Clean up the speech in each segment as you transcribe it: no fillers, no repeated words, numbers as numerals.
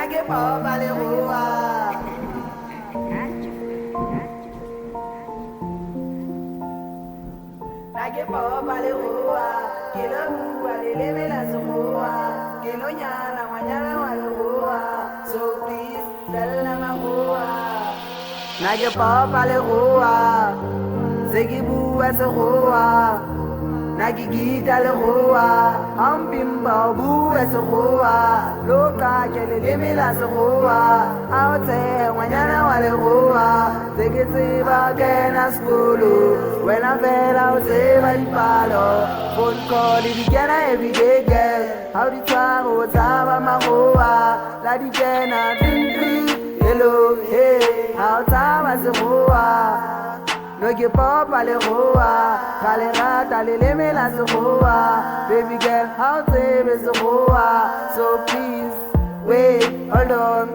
Nage pop ale rua. Nage pop ale rua. Kilo rua lele mela rua. Kilo nyala wanyala wale rua. So please bella ma rua. Nage pop ale rua. Zegi bua se rua. Nagi gita le rua. Ambimba bua se rua. Loka kele lemela se rua. Aote wanyana wale rua. Zegi tiba kena skulu. When I fell out the palo. Phone call it again every day girl. How the twang was over my rua. La di jena hello hey. How time was the rua. No get pop ale rua. Kale rata le lemela se rua. Baby girl how time is the rua. So please wait hold on.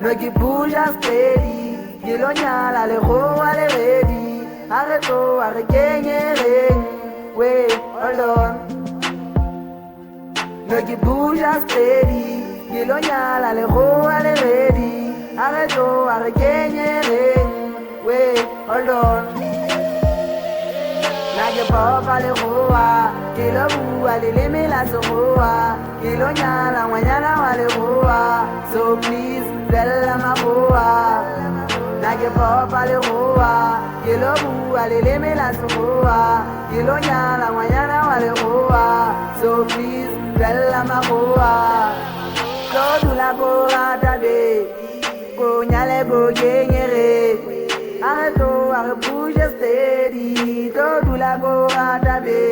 No get push and steady. Kilo nyala le rua le ready. Arreto arrekenyereng. Wait hold on. No get push and steady. Kilo nyala le rua le ready. Arreto arrekenyereng. Wait hold on. Nage pop ale rua. Kilo bua le lemela se rua. Kilo nyala wanyala wale rua. So please bella ma rua. Nage pop ale rua. Kilo bua le lemela se rua. Kilo nyala wanyala wale rua. So please bella ma rua. Go do la go rata de. Go nyale go genyere. Arreto arre bouge steady. Go do la go rata de.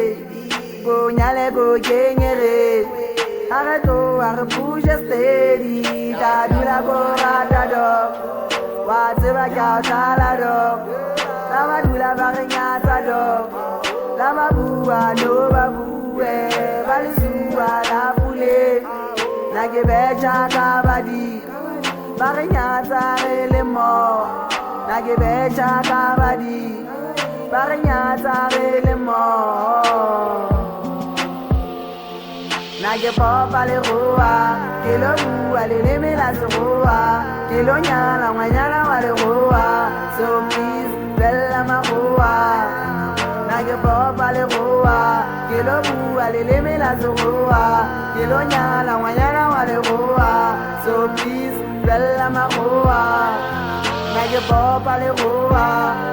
Go nyale go genyere. Arreto arre bouge steady. Da do la go rata do. Whatever kauta la do. Lama do la varinyata do. Lama bua no babue. Valisuwa la pule. Nage becha kabadi. Varinyata ele mo. Nage becha kabadi. Varinyata ele mo. Nage pop ale rua. Kilo bua le lemela se rua. Kilo nyala wanyala wale rua. So please bella ma rua. Nage pop ale rua. Kilo bua le lemela se rua. Kilo nyala wanyala wale rua. So please bella ma rua. Nage pop ale rua.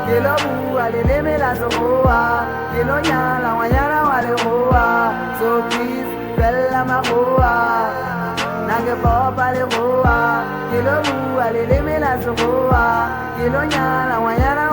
Kilo bua le lemela se rua. Kilo nyala wanyala wale rua. So please bella ma rua. Nage pop ale rua. Kilo bua le lemela se rua. Kilo nyala wanyala